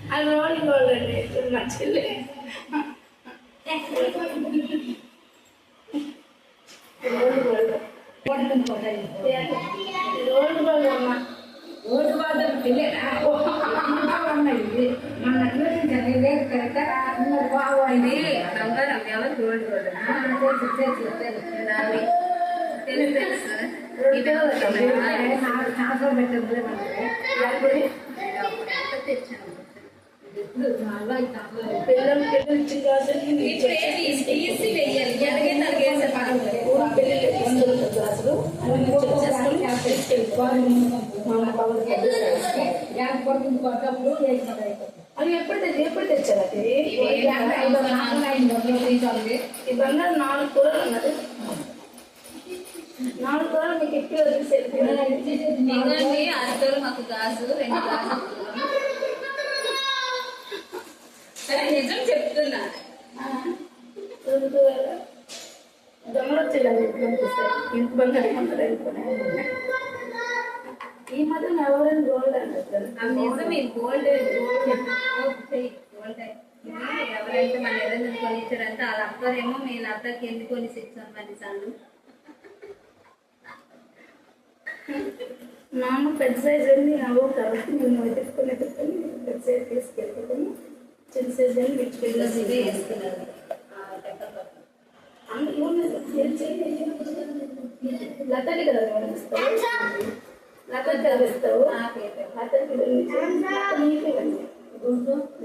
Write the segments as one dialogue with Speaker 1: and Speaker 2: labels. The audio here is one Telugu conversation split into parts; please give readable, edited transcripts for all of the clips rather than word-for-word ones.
Speaker 1: అది రోల్ గోల్డ్ అండి మా చెల్లి రోల్ గోల్డ్ రోల్ గోల్డ్ అమ్మ రోడ్డు బాధ మన కరెక్ట్ బాగుంది బంగారం ఎవరు రోడ్డు పిల్లలు ఇచ్చిన క్లాసులు అది ఎప్పుడు తెచ్చారు అది ఈ బంగారం 4 కూరలు ఉన్నది 4 కూరలు మీకు ఎక్కువ
Speaker 2: అరతోలు మాకు గాజు 2 గాజు నిజం చెప్తున్నా
Speaker 1: దొంగలు వచ్చేయాలి ఇంటి బంగారం ఉంటుంది అనుకున్నాను ఈ మాత్రం ఎవరైనా గోల్డ్ అంటారు
Speaker 2: నిజం ఇది గోల్డ్ గోల్డ్ ఎవరైతే మన ఏదైనా కొనిచ్చారంటే వాళ్ళ అక్కరేమో మీ అక్కకి ఎందుకు కొని 6 సార్లు
Speaker 1: నాన్న పెద్ద సైజ్ అండి అవ్వ కాబట్టి నేను వెతుక్కొని పెద్ద సైజ్ తీసుకెళ్ళిపోతాను చిన్న సైజ్ అని
Speaker 2: ఇదే వేసుకున్నారు
Speaker 1: లతకి కదా ఇస్తావు లతకి కదా ఇస్తావు లతకి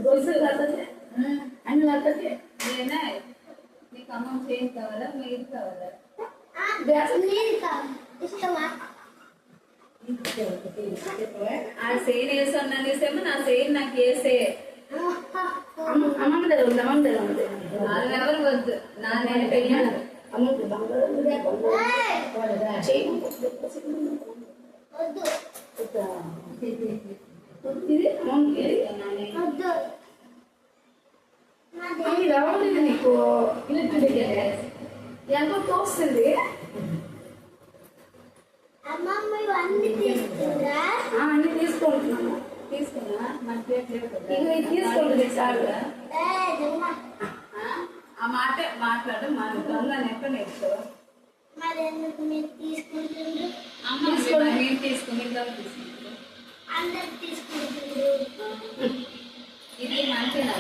Speaker 1: గొలుసు లతకి అన్ని లతకి
Speaker 2: నీకు అమ్మం చేయి కావాలా మీరు కావాలా ఆ సెయిన్ వేసా వేసేమో నా సెయిన్ నాకు వేసే
Speaker 1: అమ్మమ్మ దగ్గర ఉంది అమ్మమ్మ దగ్గర ఉంది
Speaker 2: వాళ్ళు ఎవరు వద్దు నా నేను పెయ్యాను
Speaker 1: అమ్మకి బంగారం ఇది అమ్మకి అమ్మి రావలేదు నీకు ఎంతో తోస్తుంది అన్ని తీసుకుంటున్నాను
Speaker 2: తీసుకున్నా మన ప్లేట్
Speaker 1: ఇవి తీసుకుంటుంది సార్
Speaker 2: ఆ మాట మాట్లాడు మన దొంగని ఎక్కడ నేర్చుకో అమ్మ మీరు తీసుకుని ఇది మంచిగా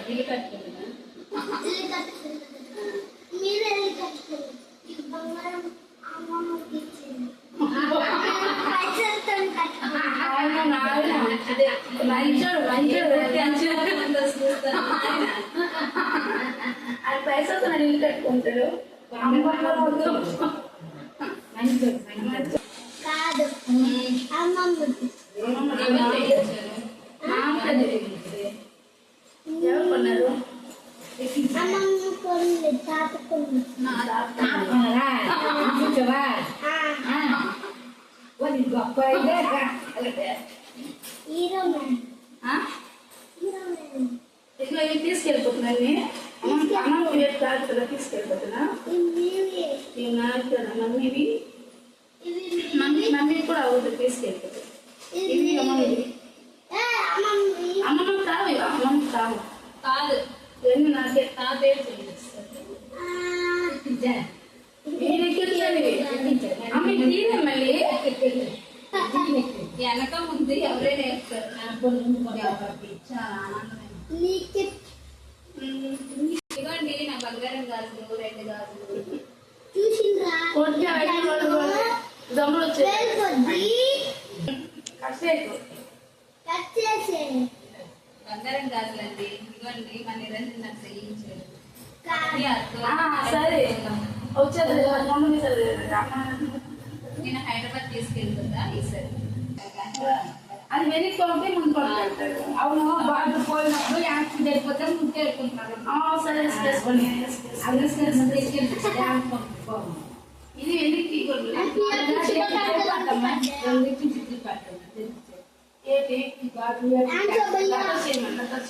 Speaker 2: ఇల్లు కట్టుకుంటున్నా
Speaker 1: అది పైసలు నన్ను ఇల్లు కట్టుకుంటాడు ఎవరు కొన్నారు గొప్ప ఇట్లా ఇవి తీసుకెళ్ళిపోతున్నాయి అమ్మ వేరు కాదు కదా తీసుకెళ్ళిపోతున్నా ఇవి నాకు కదా మమ్మీవి మమ్మీ కూడా అవుతుంది తీసుకెళ్ళిపోతుంది ఇవి అమ్మమ్మవి అమ్మమ్మ కావు ఇవి అమ్మమ్మ కావు
Speaker 2: కాదు
Speaker 1: ఇవన్నీ నాకే
Speaker 2: నా పేరు
Speaker 1: అమ్మ తీరే మళ్ళీ
Speaker 2: వెనక ముందు ఎవరైనా వేస్తారు ఇదిగోండి నా బంగారం గాజులు 2 గాజులు
Speaker 1: దమ్ములు వచ్చాయి
Speaker 2: బంగారం గాజులండి ఇదిగోండి మన నిరంజన్ నాకు చేయించారు
Speaker 1: సరే వచ్చేది
Speaker 2: నేను హైదరాబాద్ తీసుకెళ్తుందా ఈసారి
Speaker 1: అది వెనక్కి పంపి ముందు పంపిస్తాడు అవును బాగా పోయినప్పుడు యాక్సిడెంట్ అయిపోతే ముందు వెళ్ళుకుంటున్నారు సరే చేసుకోండి ఇది వెనక్కి ఏంటి చేయమంటారు